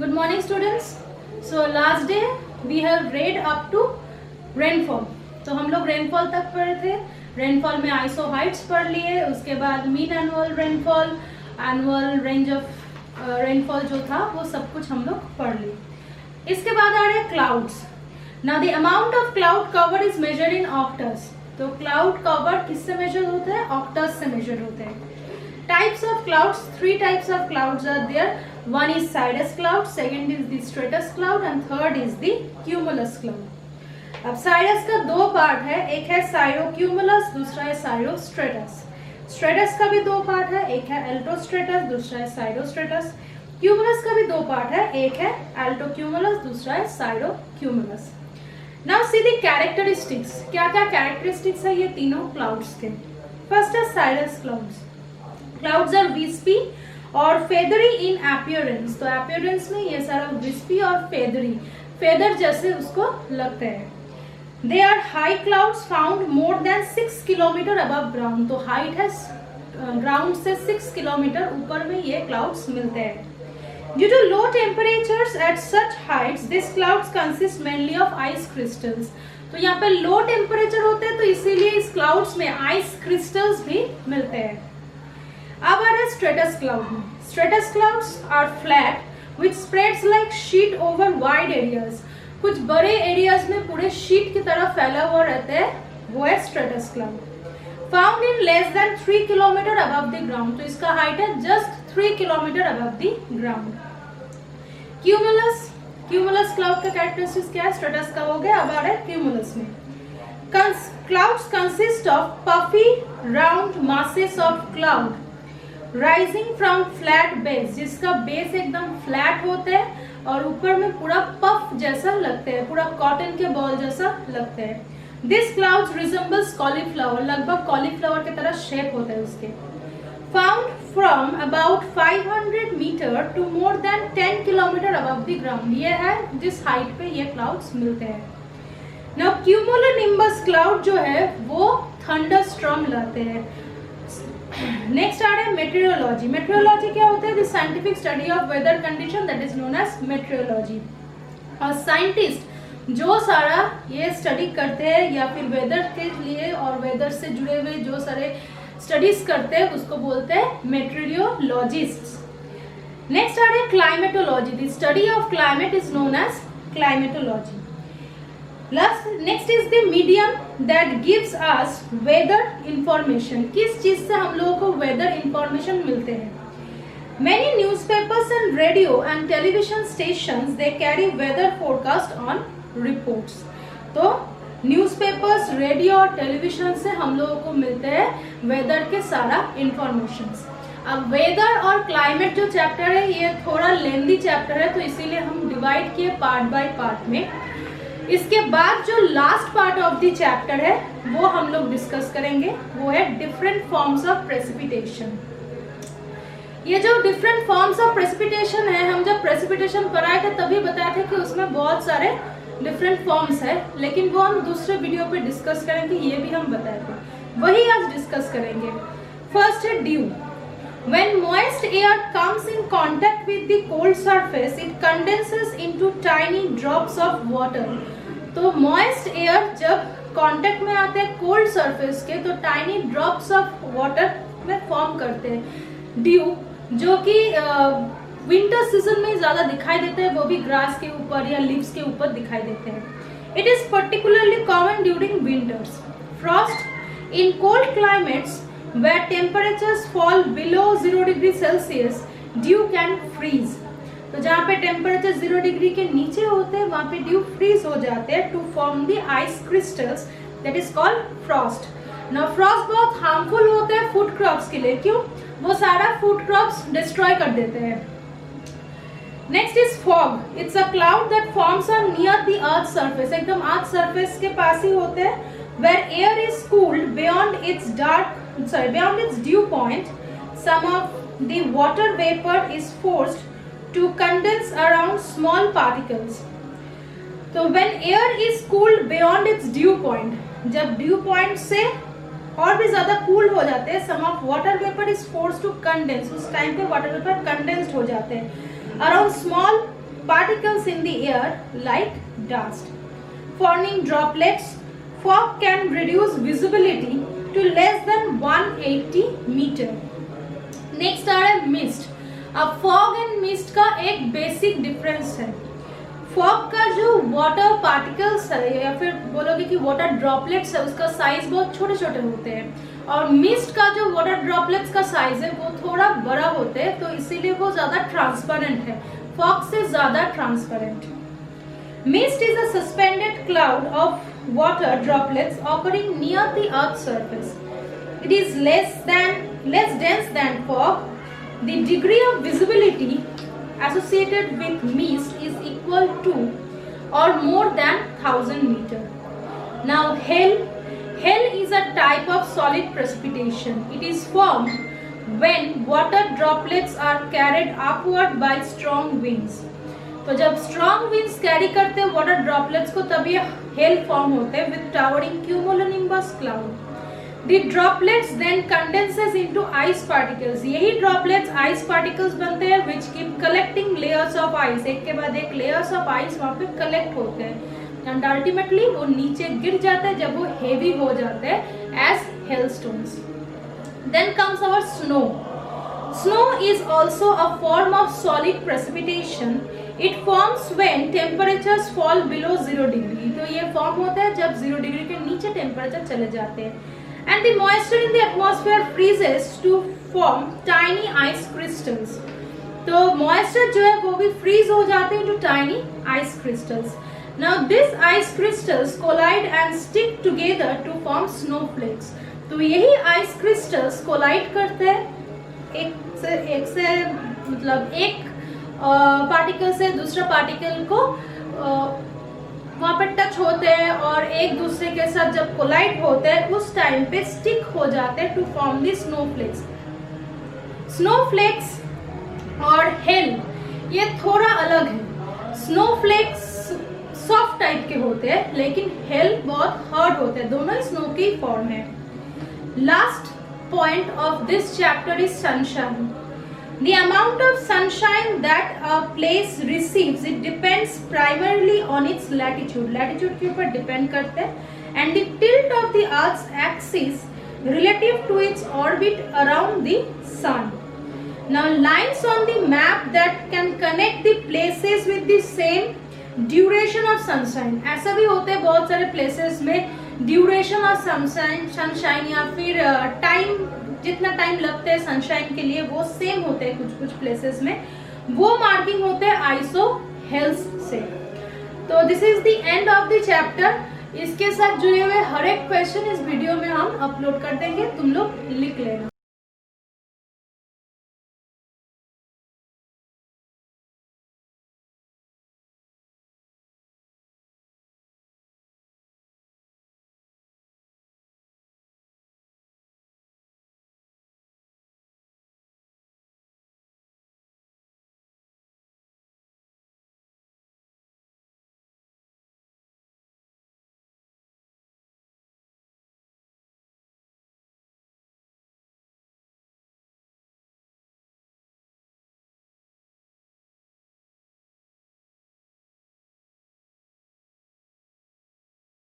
Good morning students. So last day we have read up to rainfall. तो हम लोग rainfall तक पढ़े थे. रेनफॉल में आइसो हाइट्स पढ़ लिए, उसके बाद mean annual rainfall, annual range of rainfall जो था वो सब कुछ हम लोग पढ़ लिए. इसके बाद आ रहे clouds. Now the amount of cloud cover is measured in oktas. तो क्लाउड कवर किससे मेजर होते हैं? ऑक्टस से मेजर होते हैं. Types of clouds, 3 types of clouds are there. One is cirrus cloud, second is the stratus cloud and third is the cumulus cloud. अब Cyrus का दो पार्ट है, एक है साइरोक्यूमुलस, दूसरा है साइरोस्ट्रेटस. स्ट्रेटस का भी दो पार्ट है, एक है एल्टोस्ट्रेटस, दूसरा है साइरोस्ट्रेटस. क्यूमुलस का भी दो पार्ट है, एक है एल्टोक्यूमुलस, दूसरा है cirrocumulus. Now see the characteristics. क्या क्या कैरेक्टरिस्टिक्स है ये तीनों क्लाउड्स के. फर्स्ट है cirrus clouds. Clouds are wispy और feathery in appearance. तो appearance में ये सारा wispy और feathery, feather जैसे उसको लगते हैं. They are high clouds found more than 6 kilometer above ground. तो height है ground से 6 kilometer ऊपर में ये clouds मिलते हैं. Due to low temperatures at such heights, these clouds consist mainly of ice crystals. तो यहाँ पे low temperature होते हैं तो इसीलिए इस clouds में ice crystals भी मिलते हैं. अब आ रहे स्ट्रेटस क्लाउड में. Stratus clouds are flat which spreads like sheet over wide areas. कुछ बड़े एरियाज में पूरे शीट की तरह फैला हुआ रहता है, वो है stratus cloud. Found in less than 3 kilometre above the ground. तो इसका हाइट है just 3 kilometre above the ground. Cumulus. Cumulus cloud का कैरेक्टरिस्टिक्स क्या है? स्ट्रेटस का हो गया. अब आ रहा है क्यूमुलस में. Clouds consist of puffy round masses of cloud rising from flat base. जिसका बेस एकदम फ्लैट होता है और ऊपर में पूरा पफ जैसा लगते हैं, पूरा कॉटन के बॉल जैसा लगते हैं. This clouds resembles cauliflower. लगभग कॉलीफ्लावर की तरह शेप होता है उसके. Found from about 500 metre to more than 10 kilometre above the ground. ये है जिस हाइट पे ये क्लाउड्स मिलते हैं. नाउ क्यूमुलोनिम्बस क्लाउड जो है वो थंडरस्टॉर्म लाते हैं. नेक्स्ट आ रहा है मेट्रियोलॉजी. मेट्रियोलॉजी क्या होता है? The scientific study of weather condition that is known as meteorology. और साइंटिस्ट जो सारा ये स्टडी करते हैं या फिर वेदर के लिए और वेदर से जुड़े हुए जो सारे स्टडीज करते हैं उसको बोलते हैं मेट्रियोलॉजिस्ट्स. नेक्स्ट आ रहा है climatology. The study of climate is known as climatology. Next is the medium that gives us weather information. किस चीज से हम लोगों को वेदर इंफॉर्मेशन मिलते हैं? Many newspapers and radio and television stations they carry weather forecast on reports. तो newspapers, radio और टेलीविजन से हम लोगों को मिलते हैं वेदर के सारा इंफॉर्मेशन. अब वेदर और क्लाइमेट जो चैप्टर है ये थोड़ा लेंदी चैप्टर है तो इसीलिए हम डिवाइड किए पार्ट बाय पार्ट में. इसके बाद जो last part of the chapter है वो हम लोग डिस्कस करेंगे, वो है डिफरेंट फॉर्म्स ऑफ प्रेसिपिटेशन. ये जो डिफरेंट फॉर्म्स ऑफ प्रेसिपिटेशन है, हम जब प्रेसिपिटेशन पढ़ाए थे तभी बताए थे कि उसमें बहुत सारे डिफरेंट फॉर्म्स है, लेकिन वो हम दूसरे वीडियो पे डिस्कस करेंगे. ये भी हम बताए थे, वही आज डिस्कस करेंगे. फर्स्ट है due. When moist air comes in contact with the cold surface, it condenses into tiny drops of water. तो moist air जब कांटेक्ट में आते हैं कोल्ड सरफेस के तो टाइनी ड्रॉप्स ऑफ वाटर में फॉर्म करते हैं. ड्यू जो कि विंटर सीजन में ज्यादा दिखाई देते हैं, वो भी ग्रास के ऊपर या लीव्स के ऊपर दिखाई देते हैं. It is particularly common during winters. Frost in cold climates where temperatures fall below 0 degree Celsius, dew can freeze. तो जहाँ पे टेम्परेचर 0 डिग्री के नीचे होते हैं वहाँ पे ड्यू फ्रीज हो जाते हैं to form the ice crystals that is called frost. Now frost बहुत हार्मफुल होते हैं फूड क्रॉप्स के लिए. क्यों? वो सारा फूड क्रॉप्स डिस्ट्रॉय कर देते हैं. Next is fog. It's a cloud that forms on near the earth surface. एकदम अर्थ सरफेस के पास ही होते हैं. where air is cooled beyond its dew point, some of the water vapor is forced to condense around small particles. तो when air is cooled beyond its dew point, जब dew point से और भी ज्यादा cool हो जाते हैं, some of water vapor is forced to condense. उस टाइम पे water vapor condensed हो जाते हैं around small particles in the air like dust. Forming droplets, fog can reduce visibility to less than 180 meter. Next आ रहा है mist. अब fog and mist का एक basic difference है. फॉग का जो वाटर पार्टिकल्स है या फिर बोलोगे कि वाटर ड्रॉपलेट्स है, उसका साइज बहुत छोटे छोटे होते हैं, और मिस्ट का जो वाटर ड्रॉपलेट्स का साइज है वो थोड़ा बड़ा होते हैं, तो इसीलिए वो ज्यादा ट्रांसपेरेंट है, फॉग से ज्यादा transparent. Mist is a suspended cloud of water droplets occurring near the earth surface. It is less dense than fog. The degree of visibility associated with mist is equal to or more than 1000 meter. Now hail is a type of solid precipitation. It is formed when water droplets are carried upward by strong winds. तो जब strong winds carry करते हैं water droplets को, तब ये hail form होते हैं with towering cumulonimbus cloud. The droplets then condenses into ice particles. यही droplets ice particles बनते हैं which keep collecting layers of ice. एक के बाद एक layers of ice वहाँ पे collect होते हैं and ultimately वो नीचे गिर जाते हैं जब वो heavy हो जाते हैं as hailstones. Then comes our snow. Snow is also a form of solid precipitation. It forms when temperatures fall below 0 degree. तो ये form होता है जब 0 degree के नीचे temperature चले जाते हैं. And the moisture in the atmosphere freezes to form tiny ice crystals. तो moisture जो है वो भी freeze हो जाते हैं into tiny ice crystals. Now these ice crystals collide and stick together to form snowflakes. तो यही ice crystals collide करते हैं एक से मतलब एक पार्टिकल से दूसरा पार्टिकल को वहाँ पर टच होते हैं और एक दूसरे के साथ जब कोलाइड होते हैं उस टाइम पे स्टिक हो जाते हैं to form the snowflakes. Snowflakes और हेल ये थोड़ा अलग है. स्नोफ्लेक्स सॉफ्ट टाइप के होते हैं लेकिन हेल बहुत हार्ड होते हैं. दोनों ही स्नो की फॉर्म है. Last point of this chapter is sunshine. The amount of sunshine that a place receives, it depends primarily on its latitude. Latitude के ऊपर depend करते हैं and the tilt of the Earth's axis relative to its orbit around the sun. Now lines on the map that can connect the places with the same duration of sunshine. ऐसा भी होते हैं बहुत सारे places में duration of sunshine या फिर time जितना टाइम लगता है सनशाइन के लिए वो सेम होते हैं कुछ कुछ प्लेसेस में. वो मार्किंग होते हैं आइसो हेल्स से. तो this is the end of the chapter. इसके साथ जुड़े हुए हर एक क्वेश्चन इस वीडियो में हम अपलोड कर देंगे, तुम लोग लिख लेना.